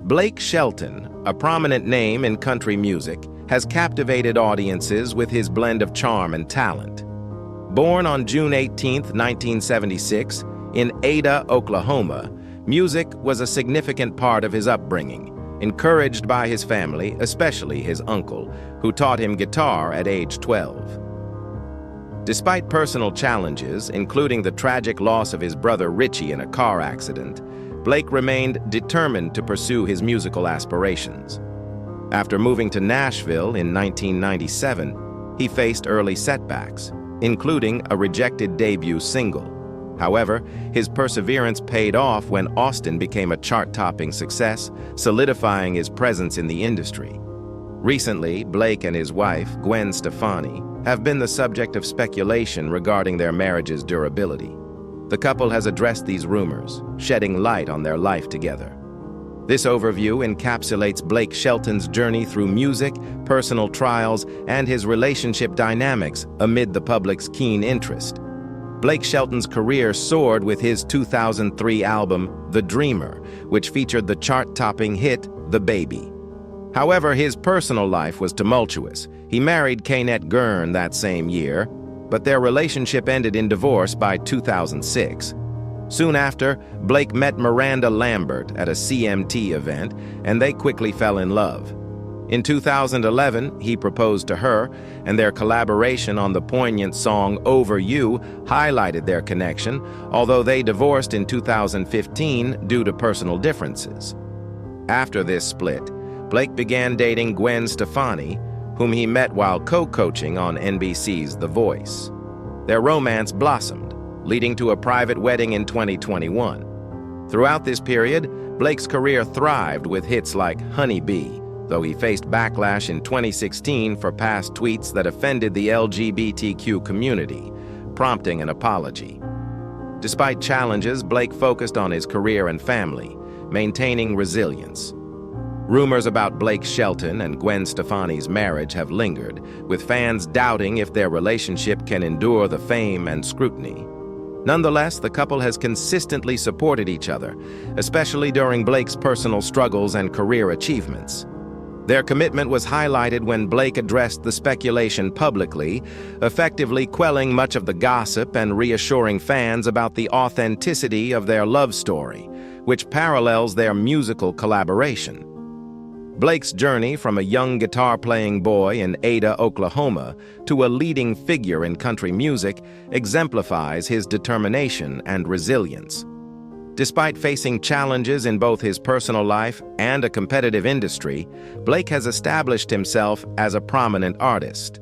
Blake Shelton, a prominent name in country music, has captivated audiences with his blend of charm and talent. Born on June 18, 1976, in Ada, Oklahoma, music was a significant part of his upbringing, encouraged by his family, especially his uncle, who taught him guitar at age 12. Despite personal challenges, including the tragic loss of his brother Richie in a car accident, Blake remained determined to pursue his musical aspirations. After moving to Nashville in 1997, he faced early setbacks, including a rejected debut single. However, his perseverance paid off when Austin became a chart-topping success, solidifying his presence in the industry. Recently, Blake and his wife, Gwen Stefani, have been the subject of speculation regarding their marriage's durability. The couple has addressed these rumors, shedding light on their life together. This overview encapsulates Blake Shelton's journey through music, personal trials, and his relationship dynamics amid the public's keen interest. Blake Shelton's career soared with his 2003 album, The Dreamer, which featured the chart-topping hit, The Baby. However, his personal life was tumultuous. He married Kaynette Gurn that same year, but their relationship ended in divorce by 2006. Soon after, Blake met Miranda Lambert at a CMT event, and they quickly fell in love. In 2011, he proposed to her, and their collaboration on the poignant song Over You highlighted their connection, although they divorced in 2015 due to personal differences. After this split, Blake began dating Gwen Stefani, whom he met while co-coaching on NBC's The Voice. Their romance blossomed, leading to a private wedding in 2021. Throughout this period, Blake's career thrived with hits like Honey Bee, though he faced backlash in 2016 for past tweets that offended the LGBTQ community, prompting an apology. Despite challenges, Blake focused on his career and family, maintaining resilience. Rumors about Blake Shelton and Gwen Stefani's marriage have lingered, with fans doubting if their relationship can endure the fame and scrutiny. Nonetheless, the couple has consistently supported each other, especially during Blake's personal struggles and career achievements. Their commitment was highlighted when Blake addressed the speculation publicly, effectively quelling much of the gossip and reassuring fans about the authenticity of their love story, which parallels their musical collaboration. Blake's journey from a young guitar-playing boy in Ada, Oklahoma, to a leading figure in country music exemplifies his determination and resilience. Despite facing challenges in both his personal life and a competitive industry, Blake has established himself as a prominent artist.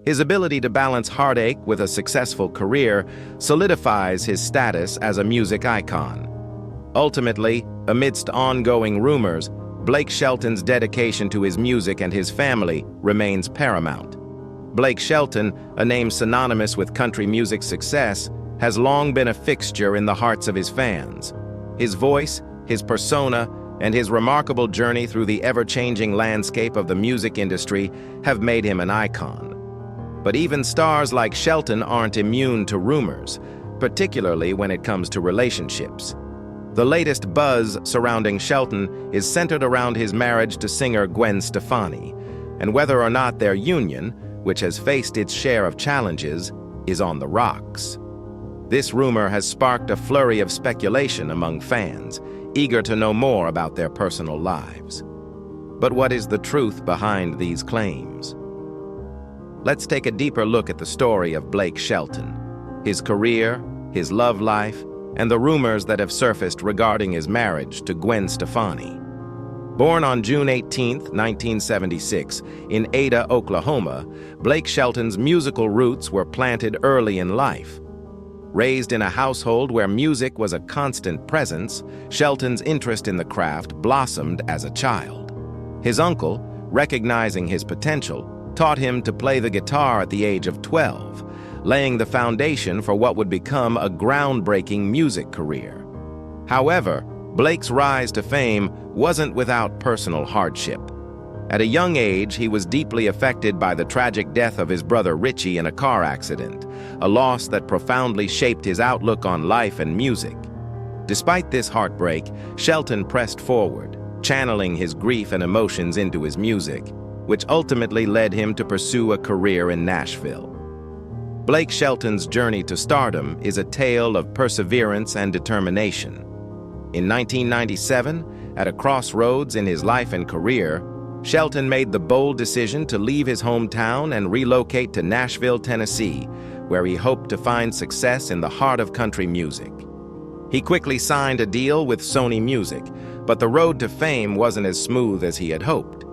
His ability to balance heartache with a successful career solidifies his status as a music icon. Ultimately, amidst ongoing rumors, Blake Shelton's dedication to his music and his family remains paramount. Blake Shelton, a name synonymous with country music success, has long been a fixture in the hearts of his fans. His voice, his persona, and his remarkable journey through the ever-changing landscape of the music industry have made him an icon. But even stars like Shelton aren't immune to rumors, particularly when it comes to relationships. The latest buzz surrounding Shelton is centered around his marriage to singer Gwen Stefani, and whether or not their union, which has faced its share of challenges, is on the rocks. This rumor has sparked a flurry of speculation among fans, eager to know more about their personal lives. But what is the truth behind these claims? Let's take a deeper look at the story of Blake Shelton, his career, his love life, and the rumors that have surfaced regarding his marriage to Gwen Stefani. Born on June 18, 1976, in Ada, Oklahoma, Blake Shelton's musical roots were planted early in life. Raised in a household where music was a constant presence, Shelton's interest in the craft blossomed as a child. His uncle, recognizing his potential, taught him to play the guitar at the age of 12, laying the foundation for what would become a groundbreaking music career. However, Blake's rise to fame wasn't without personal hardship. At a young age, he was deeply affected by the tragic death of his brother Richie in a car accident, a loss that profoundly shaped his outlook on life and music. Despite this heartbreak, Shelton pressed forward, channeling his grief and emotions into his music, which ultimately led him to pursue a career in Nashville. Blake Shelton's journey to stardom is a tale of perseverance and determination. In 1997, at a crossroads in his life and career, Shelton made the bold decision to leave his hometown and relocate to Nashville, Tennessee, where he hoped to find success in the heart of country music. He quickly signed a deal with Sony Music, but the road to fame wasn't as smooth as he had hoped.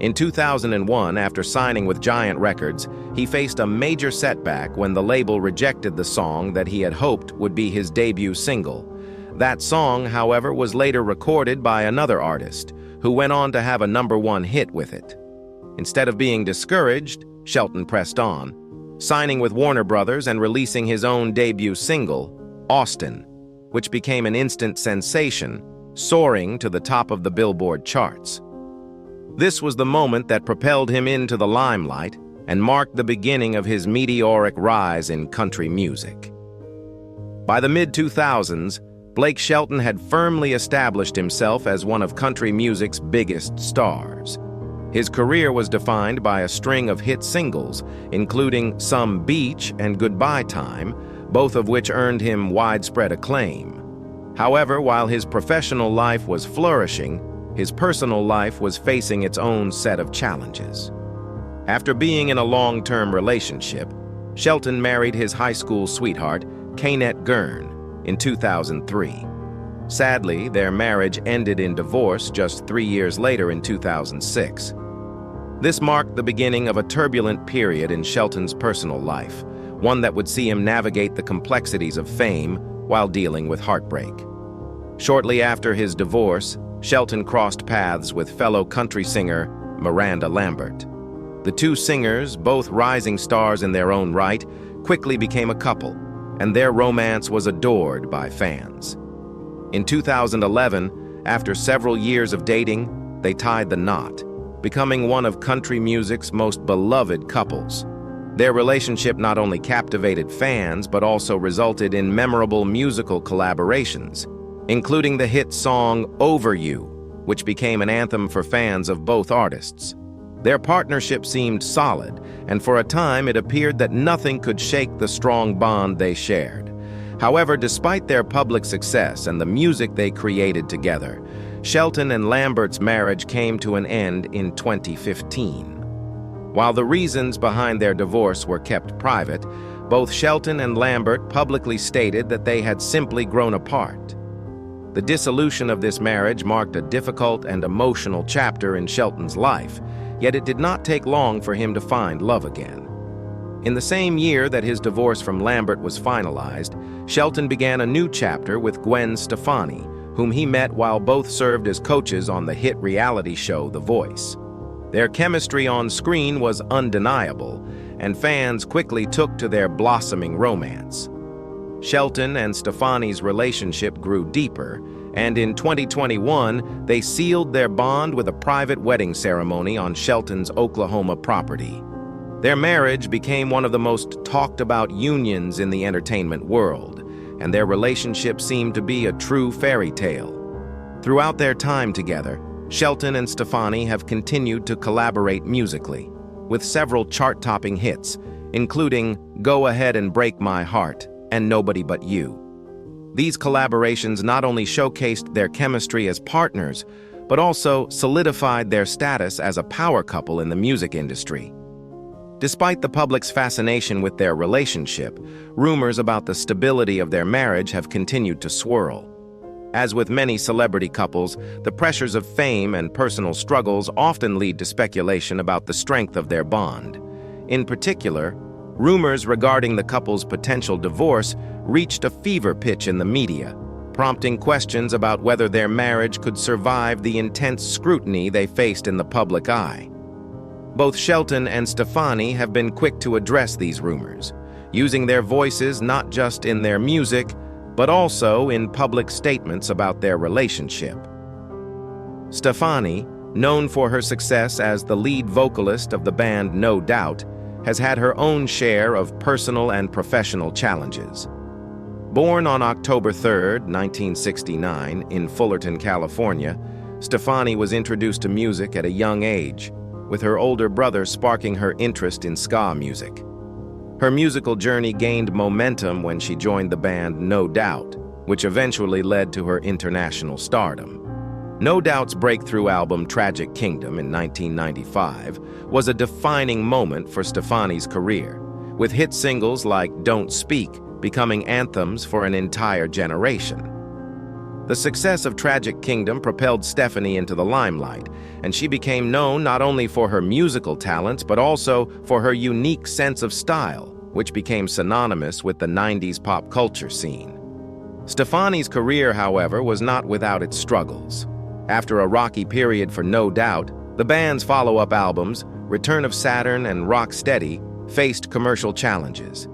In 2001, after signing with Giant Records, he faced a major setback when the label rejected the song that he had hoped would be his debut single. That song, however, was later recorded by another artist, who went on to have a #1 hit with it. Instead of being discouraged, Shelton pressed on, signing with Warner Brothers and releasing his own debut single, Austin, which became an instant sensation, soaring to the top of the Billboard charts. This was the moment that propelled him into the limelight and marked the beginning of his meteoric rise in country music. By the mid-2000s, Blake Shelton had firmly established himself as one of country music's biggest stars. His career was defined by a string of hit singles, including Some Beach and Goodbye Time, both of which earned him widespread acclaim. However, while his professional life was flourishing, his personal life was facing its own set of challenges. After being in a long-term relationship, Shelton married his high school sweetheart, Kaynette Gurn, in 2003. Sadly, their marriage ended in divorce just 3 years later in 2006. This marked the beginning of a turbulent period in Shelton's personal life, one that would see him navigate the complexities of fame while dealing with heartbreak. Shortly after his divorce, Shelton crossed paths with fellow country singer Miranda Lambert. The two singers, both rising stars in their own right, quickly became a couple, and their romance was adored by fans. In 2011, after several years of dating, they tied the knot, becoming one of country music's most beloved couples. Their relationship not only captivated fans, but also resulted in memorable musical collaborations, including the hit song Over You, which became an anthem for fans of both artists. Their partnership seemed solid, and for a time it appeared that nothing could shake the strong bond they shared. However, despite their public success and the music they created together, Shelton and Lambert's marriage came to an end in 2015. While the reasons behind their divorce were kept private, both Shelton and Lambert publicly stated that they had simply grown apart. The dissolution of this marriage marked a difficult and emotional chapter in Shelton's life, yet it did not take long for him to find love again. In the same year that his divorce from Lambert was finalized, Shelton began a new chapter with Gwen Stefani, whom he met while both served as coaches on the hit reality show The Voice. Their chemistry on screen was undeniable, and fans quickly took to their blossoming romance. Shelton and Stefani's relationship grew deeper, and in 2021, they sealed their bond with a private wedding ceremony on Shelton's Oklahoma property. Their marriage became one of the most talked-about unions in the entertainment world, and their relationship seemed to be a true fairy tale. Throughout their time together, Shelton and Stefani have continued to collaborate musically, with several chart-topping hits, including Go Ahead and Break My Heart and Nobody But You. These collaborations not only showcased their chemistry as partners, but also solidified their status as a power couple in the music industry. Despite the public's fascination with their relationship, rumors about the stability of their marriage have continued to swirl. As with many celebrity couples, the pressures of fame and personal struggles often lead to speculation about the strength of their bond. In particular, rumors regarding the couple's potential divorce reached a fever pitch in the media, prompting questions about whether their marriage could survive the intense scrutiny they faced in the public eye. Both Shelton and Stefani have been quick to address these rumors, using their voices not just in their music, but also in public statements about their relationship. Stefani, known for her success as the lead vocalist of the band No Doubt, has had her own share of personal and professional challenges. Born on October 3, 1969, in Fullerton, California, Stefani was introduced to music at a young age, with her older brother sparking her interest in ska music. Her musical journey gained momentum when she joined the band No Doubt, which eventually led to her international stardom. No Doubt's breakthrough album Tragic Kingdom in 1995 was a defining moment for Stefani's career, with hit singles like Don't Speak becoming anthems for an entire generation. The success of Tragic Kingdom propelled Stefani into the limelight, and she became known not only for her musical talents but also for her unique sense of style, which became synonymous with the 90s pop culture scene. Stefani's career, however, was not without its struggles. After a rocky period for No Doubt, the band's follow-up albums, Return of Saturn and Rock Steady, faced commercial challenges.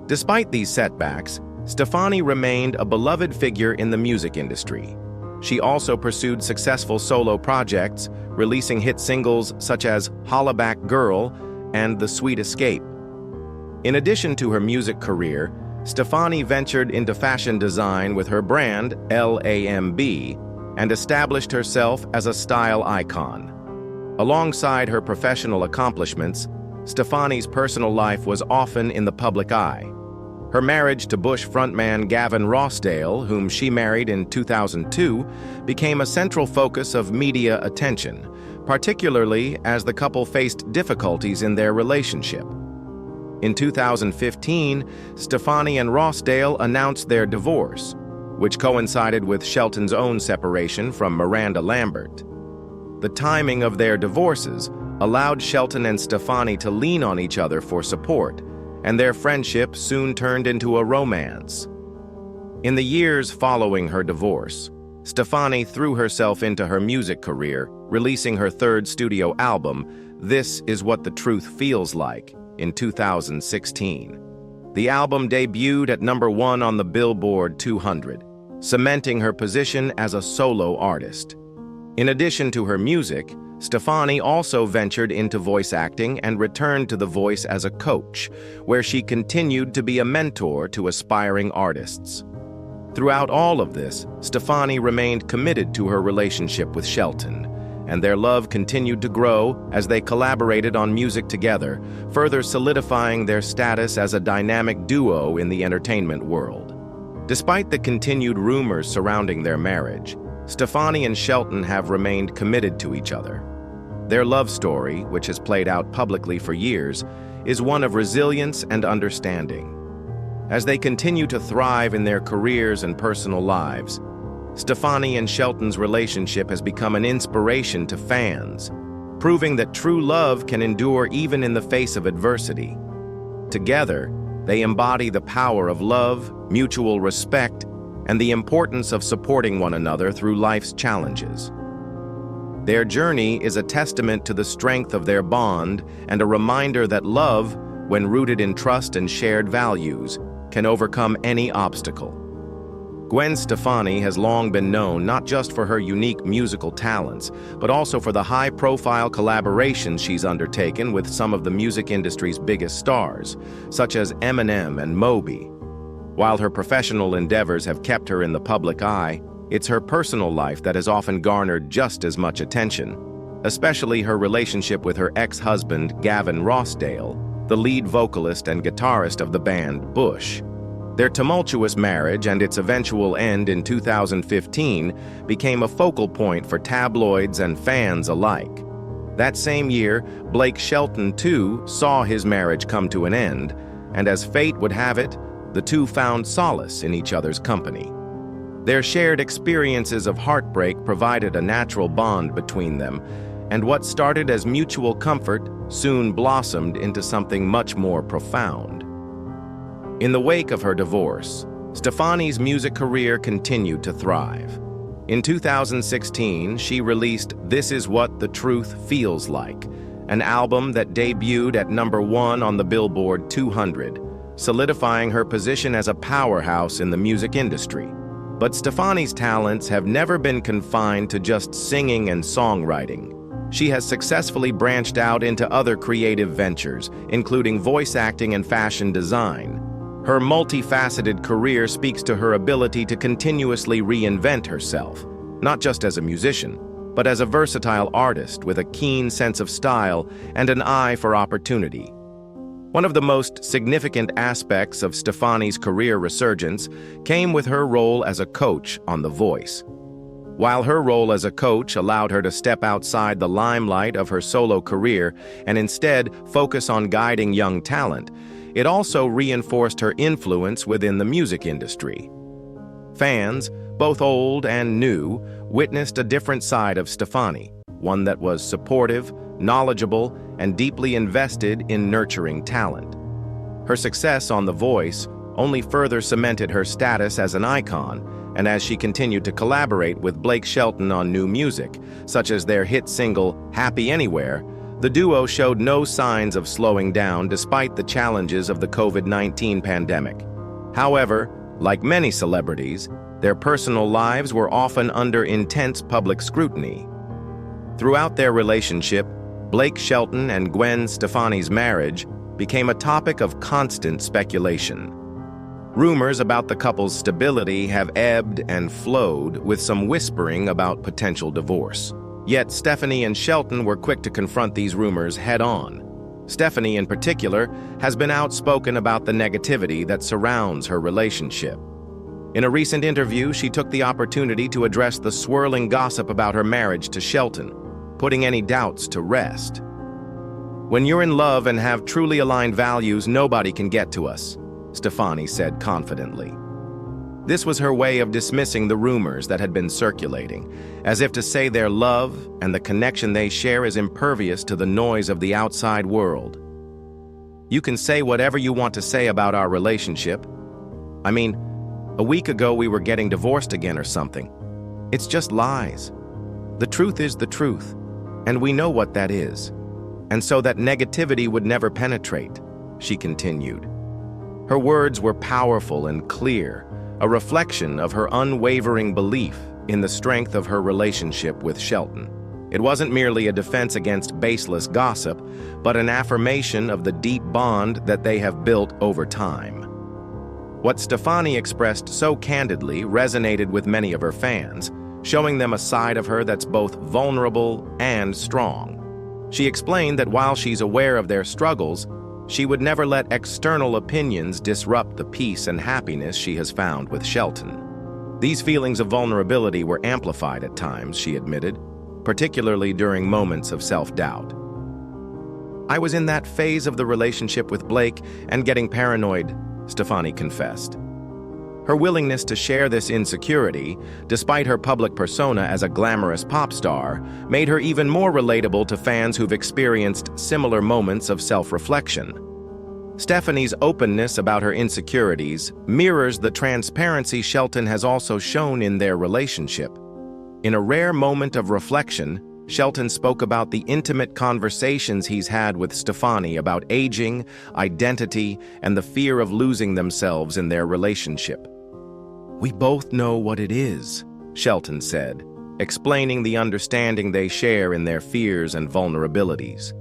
Despite these setbacks, Stefani remained a beloved figure in the music industry. She also pursued successful solo projects, releasing hit singles such as Hollaback Girl and The Sweet Escape. In addition to her music career, Stefani ventured into fashion design with her brand, LAMB, and established herself as a style icon. Alongside her professional accomplishments, Stefani's personal life was often in the public eye. Her marriage to Bush frontman Gavin Rossdale, whom she married in 2002, became a central focus of media attention, particularly as the couple faced difficulties in their relationship. In 2015, Stefani and Rossdale announced their divorce, which coincided with Shelton's own separation from Miranda Lambert. The timing of their divorces allowed Shelton and Stefani to lean on each other for support, and their friendship soon turned into a romance. In the years following her divorce, Stefani threw herself into her music career, releasing her third studio album, This Is What the Truth Feels Like, in 2016. The album debuted at #1 on the Billboard 200, cementing her position as a solo artist. In addition to her music, Stefani also ventured into voice acting and returned to The Voice as a coach, where she continued to be a mentor to aspiring artists. Throughout all of this, Stefani remained committed to her relationship with Shelton, and their love continued to grow as they collaborated on music together, further solidifying their status as a dynamic duo in the entertainment world. Despite the continued rumors surrounding their marriage, Stefani and Shelton have remained committed to each other. Their love story, which has played out publicly for years, is one of resilience and understanding. As they continue to thrive in their careers and personal lives, Stefani and Shelton's relationship has become an inspiration to fans, proving that true love can endure even in the face of adversity. Together, they embody the power of love, mutual respect, and the importance of supporting one another through life's challenges. Their journey is a testament to the strength of their bond and a reminder that love, when rooted in trust and shared values, can overcome any obstacle. Gwen Stefani has long been known not just for her unique musical talents, but also for the high-profile collaborations she's undertaken with some of the music industry's biggest stars, such as Eminem and Moby. While her professional endeavors have kept her in the public eye, it's her personal life that has often garnered just as much attention, especially her relationship with her ex-husband, Gavin Rossdale, the lead vocalist and guitarist of the band Bush. Their tumultuous marriage and its eventual end in 2015 became a focal point for tabloids and fans alike. That same year, Blake Shelton, too, saw his marriage come to an end, and as fate would have it, the two found solace in each other's company. Their shared experiences of heartbreak provided a natural bond between them, and what started as mutual comfort soon blossomed into something much more profound. In the wake of her divorce, Stefani's music career continued to thrive. In 2016, she released This Is What the Truth Feels Like, an album that debuted at #1 on the Billboard 200, solidifying her position as a powerhouse in the music industry. But Stefani's talents have never been confined to just singing and songwriting. She has successfully branched out into other creative ventures, including voice acting and fashion design. Her multifaceted career speaks to her ability to continuously reinvent herself, not just as a musician, but as a versatile artist with a keen sense of style and an eye for opportunity. One of the most significant aspects of Stefani's career resurgence came with her role as a coach on The Voice. While her role as a coach allowed her to step outside the limelight of her solo career and instead focus on guiding young talent, it also reinforced her influence within the music industry. Fans, both old and new, witnessed a different side of Stefani, one that was supportive, knowledgeable, and deeply invested in nurturing talent. Her success on The Voice only further cemented her status as an icon, and as she continued to collaborate with Blake Shelton on new music, such as their hit single Happy Anywhere, the duo showed no signs of slowing down despite the challenges of the COVID-19 pandemic. However, like many celebrities, their personal lives were often under intense public scrutiny. Throughout their relationship, Blake Shelton and Gwen Stefani's marriage became a topic of constant speculation. Rumors about the couple's stability have ebbed and flowed, with some whispering about potential divorce. Yet Stefani and Shelton were quick to confront these rumors head-on. Stefani, in particular, has been outspoken about the negativity that surrounds her relationship. In a recent interview, she took the opportunity to address the swirling gossip about her marriage to Shelton, putting any doubts to rest. "When you're in love and have truly aligned values, nobody can get to us," Stefani said confidently. This was her way of dismissing the rumors that had been circulating, as if to say their love and the connection they share is impervious to the noise of the outside world. "You can say whatever you want to say about our relationship. I mean, a week ago we were getting divorced again or something. It's just lies. The truth is the truth, and we know what that is. And so that negativity would never penetrate," she continued. Her words were powerful and clear, a reflection of her unwavering belief in the strength of her relationship with Shelton. It wasn't merely a defense against baseless gossip, but an affirmation of the deep bond that they have built over time. What Stefani expressed so candidly resonated with many of her fans, showing them a side of her that's both vulnerable and strong. She explained that while she's aware of their struggles, she would never let external opinions disrupt the peace and happiness she has found with Shelton. These feelings of vulnerability were amplified at times, she admitted, particularly during moments of self-doubt. "I was in that phase of the relationship with Blake and getting paranoid," Stefani confessed. Her willingness to share this insecurity, despite her public persona as a glamorous pop star, made her even more relatable to fans who've experienced similar moments of self-reflection. Stefani's openness about her insecurities mirrors the transparency Shelton has also shown in their relationship. In a rare moment of reflection, Shelton spoke about the intimate conversations he's had with Stefani about aging, identity, and the fear of losing themselves in their relationship. "We both know what it is," Shelton said, explaining the understanding they share in their fears and vulnerabilities.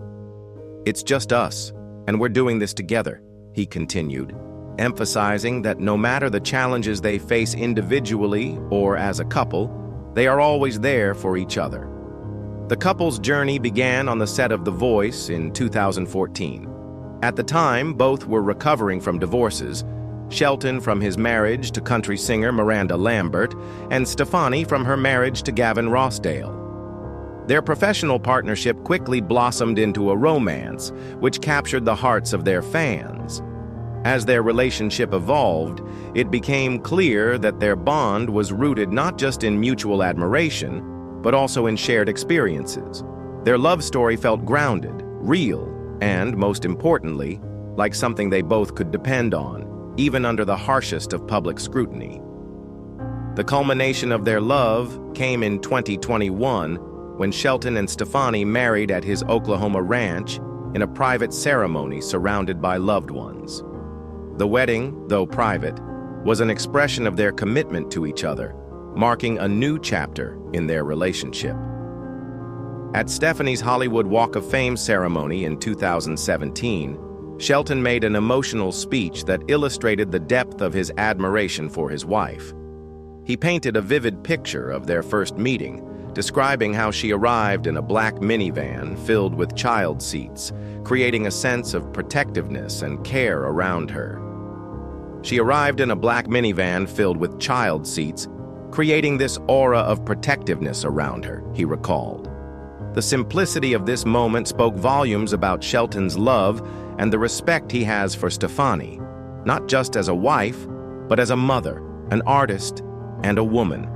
"It's just us, and we're doing this together," he continued, emphasizing that no matter the challenges they face individually or as a couple, they are always there for each other. The couple's journey began on the set of The Voice in 2014. At the time, both were recovering from divorces, Shelton from his marriage to country singer Miranda Lambert, and Stefani from her marriage to Gavin Rossdale. Their professional partnership quickly blossomed into a romance, which captured the hearts of their fans. As their relationship evolved, it became clear that their bond was rooted not just in mutual admiration, but also in shared experiences. Their love story felt grounded, real, and, most importantly, like something they both could depend on, even under the harshest of public scrutiny. The culmination of their love came in 2021 when Shelton and Stefani married at his Oklahoma ranch in a private ceremony surrounded by loved ones. The wedding, though private, was an expression of their commitment to each other, marking a new chapter in their relationship. At Stefani's Hollywood Walk of Fame ceremony in 2017, Shelton made an emotional speech that illustrated the depth of his admiration for his wife. He painted a vivid picture of their first meeting, describing how she arrived in a black minivan filled with child seats, creating a sense of protectiveness and care around her. She arrived in a black minivan filled with child seats, creating this aura of protectiveness around her, he recalled. The simplicity of this moment spoke volumes about Shelton's love and the respect he has for Stefani, not just as a wife, but as a mother, an artist, and a woman.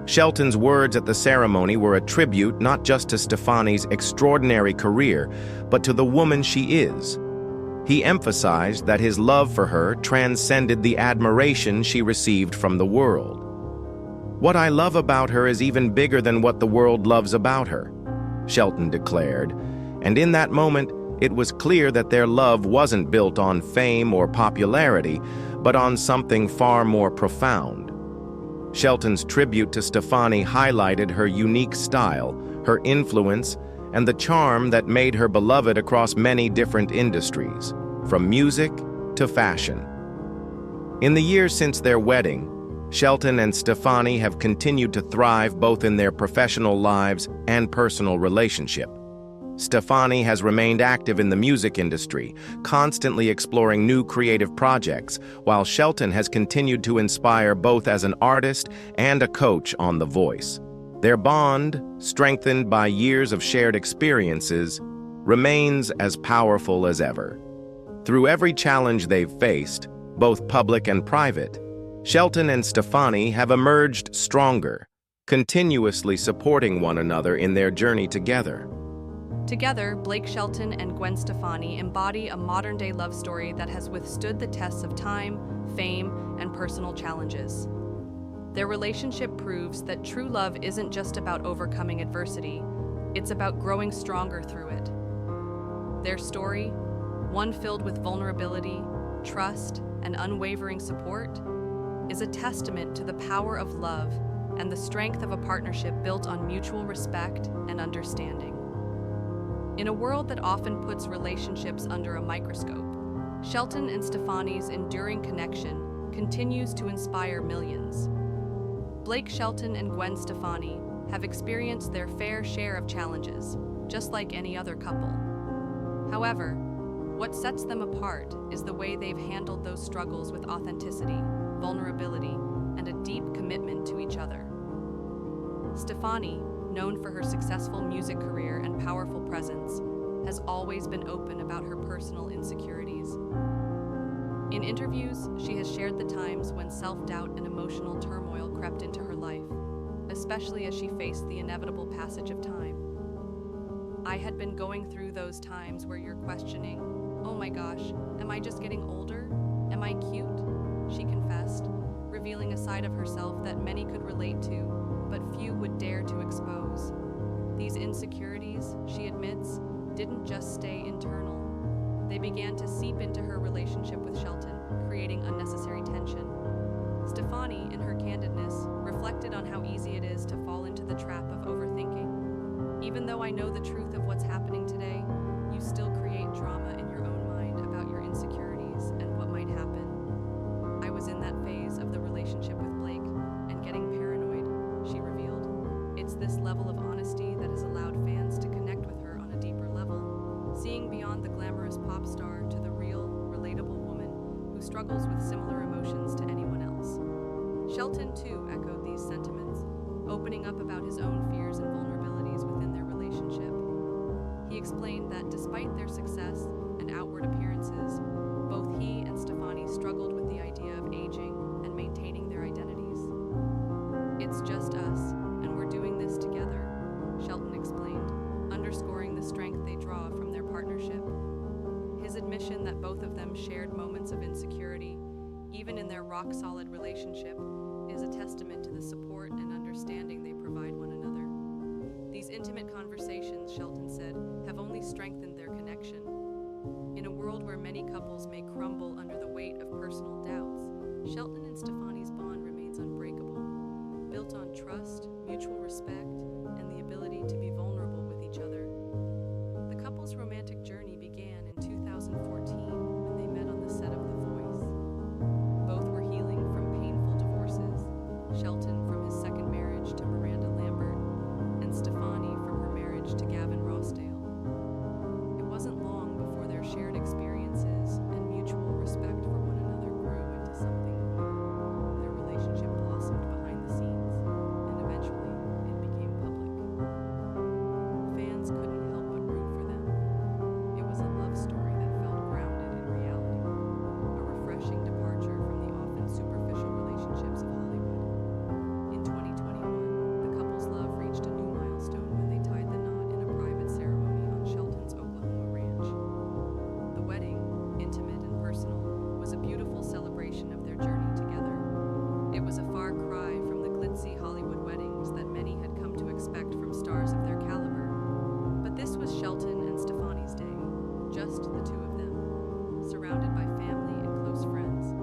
Shelton's words at the ceremony were a tribute not just to Stefani's extraordinary career, but to the woman she is. He emphasized that his love for her transcended the admiration she received from the world. "What I love about her is even bigger than what the world loves about her," Shelton declared, and in that moment, it was clear that their love wasn't built on fame or popularity, but on something far more profound. Shelton's tribute to Stefani highlighted her unique style, her influence, and the charm that made her beloved across many different industries, from music to fashion. In the years since their wedding, Shelton and Stefani have continued to thrive both in their professional lives and personal relationship. Stefani has remained active in the music industry, constantly exploring new creative projects, while Shelton has continued to inspire both as an artist and a coach on The Voice. Their bond, strengthened by years of shared experiences, remains as powerful as ever. Through every challenge they've faced, both public and private, Shelton and Stefani have emerged stronger, continuously supporting one another in their journey together. Together, Blake Shelton and Gwen Stefani embody a modern-day love story that has withstood the tests of time, fame, and personal challenges. Their relationship proves that true love isn't just about overcoming adversity, it's about growing stronger through it. Their story, one filled with vulnerability, trust, and unwavering support, is a testament to the power of love and the strength of a partnership built on mutual respect and understanding. In a world that often puts relationships under a microscope, Shelton and Stefani's enduring connection continues to inspire millions. Blake Shelton and Gwen Stefani have experienced their fair share of challenges, just like any other couple. However, what sets them apart is the way they've handled those struggles with authenticity, vulnerability, and a deep commitment to each other. Stefani, known for her successful music career and powerful presence, has always been open about her personal insecurities. In interviews, she has shared the times when self-doubt and emotional turmoil crept into her life, especially as she faced the inevitable passage of time. "I had been going through those times where you're questioning, 'Oh my gosh, am I just getting older? Am I cute?'" she confessed, revealing a side of herself that many could relate to, but few would dare to expose. These insecurities, she admits, didn't just stay internal. They began to seep into her relationship with Shelton, creating unnecessary tension. Stefani, in her candidness, reflected on how easy it is to fall into the trap of overthinking. "Even though I know the truth of what's happening today, you still create drama in your own mind about your insecurities and what might happen. I was in that phase of the relationship with Blake and getting paranoid," she revealed. It's this level of honesty that has allowed fans to connect with her on a deeper level, seeing beyond the glamorous pop star to the real, relatable woman who struggles with similar emotions to anyone else. Shelton, too, echoed these sentiments, opening up about his own fears and vulnerabilities within their relationship. He explained that despite their success and outward appearances, both he and Stefani struggled with the idea of aging and maintaining their identities. "It's just us, and we're doing this together," Shelton explained, underscoring the strength they draw from their partnership. His admission that both of them shared moments of insecurity, even in their rock-solid relationship, is a testament to the support and understanding they provide one another. "These intimate conversations," Shelton said, "have only strengthened their connection. In a world where many couples may crumble under the weight of personal doubts, Shelton and Stefani's bond remains unbreakable, built on trust, mutual respect, and the ability to be vulnerable with each other." The couple's romantic journey began in 2014 when they met on the set of The Voice. Both were healing from painful divorces, Shelton from his second marriage to Miranda Lambert, to Gavin Rossdale. It wasn't long before their shared experiences and mutual respect for one another grew into something more. Their relationship blossomed behind the scenes, and eventually it became public. Fans couldn't help but root for them. It was a love story that felt grounded in reality, a refreshing departure from the often superficial relationships of Hollywood. In 2021, the couple's love reached a new milestone when they tied the knot in a private ceremony on Shelton's Oklahoma ranch. The wedding, intimate and personal, was a beautiful celebration of their journey together. It was a far cry from the glitzy Hollywood weddings that many had come to expect from stars of their caliber. But this was Shelton and Stefani's day, just the two of them, surrounded by family and close friends.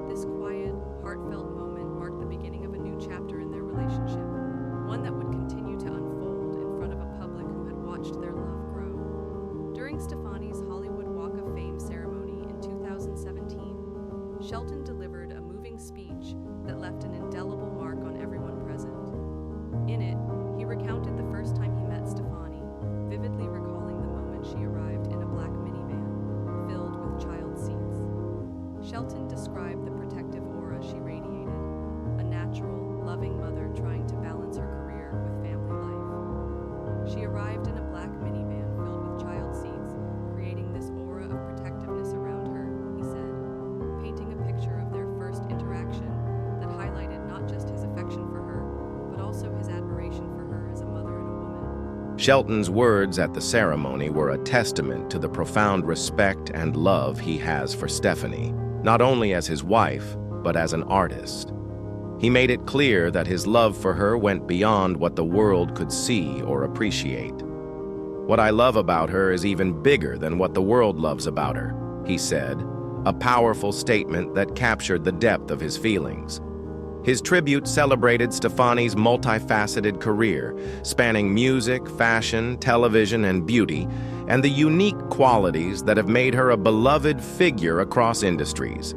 This quiet, heartfelt moment marked the beginning of a new chapter in their relationship, one that would continue to unfold in front of a public who had watched their love grow. During Stefani's Hollywood Walk of Fame ceremony in 2017, Shelton delivered a moving speech that left an indelible mark on everyone present. In it, he recounted the first time he met Stefani, vividly recalling the moment she arrived in a black minivan filled with child seats. Shelton described the protective aura she radiated, a natural, loving mother trying to balance her career with family life. She arrived in a black minivan filled with child seats, creating this aura of protectiveness around her, he said, painting a picture of their first interaction that highlighted not just his affection for her, but also his admiration for her as a mother and a woman. Shelton's words at the ceremony were a testament to the profound respect and love he has for Stefani, not only as his wife, but as an artist. He made it clear that his love for her went beyond what the world could see or appreciate. "What I love about her is even bigger than what the world loves about her," he said, a powerful statement that captured the depth of his feelings. His tribute celebrated Stefani's multifaceted career, spanning music, fashion, television, and beauty, and the unique qualities that have made her a beloved figure across industries.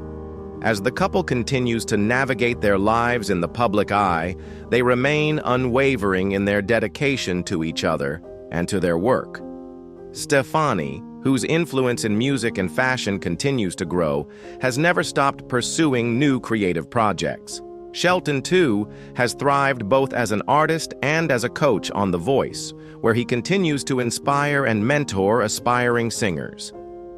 As the couple continues to navigate their lives in the public eye, they remain unwavering in their dedication to each other and to their work. Stefani, whose influence in music and fashion continues to grow, has never stopped pursuing new creative projects. Shelton, too, has thrived both as an artist and as a coach on The Voice, where he continues to inspire and mentor aspiring singers.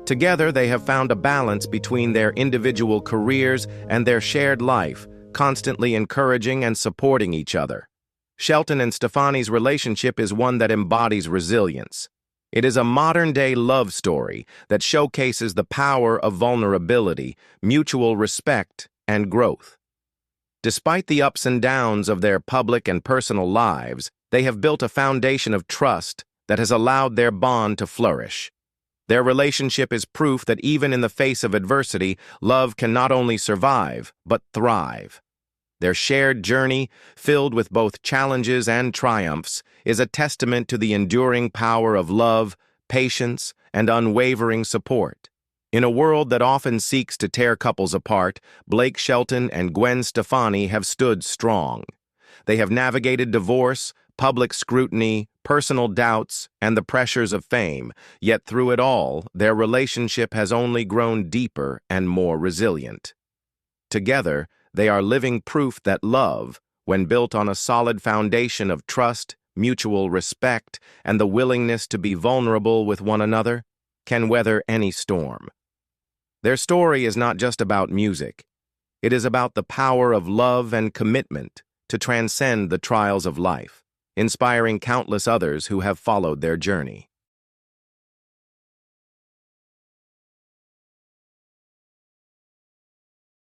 Together, they have found a balance between their individual careers and their shared life, constantly encouraging and supporting each other. Shelton and Stefani's relationship is one that embodies resilience. It is a modern-day love story that showcases the power of vulnerability, mutual respect, and growth. Despite the ups and downs of their public and personal lives, they have built a foundation of trust that has allowed their bond to flourish. Their relationship is proof that even in the face of adversity, love can not only survive, but thrive. Their shared journey, filled with both challenges and triumphs, is a testament to the enduring power of love, patience, and unwavering support. In a world that often seeks to tear couples apart, Blake Shelton and Gwen Stefani have stood strong. They have navigated divorce, public scrutiny, personal doubts, and the pressures of fame, yet through it all, their relationship has only grown deeper and more resilient. Together, they are living proof that love, when built on a solid foundation of trust, mutual respect, and the willingness to be vulnerable with one another, can weather any storm. Their story is not just about music. It is about the power of love and commitment to transcend the trials of life, inspiring countless others who have followed their journey.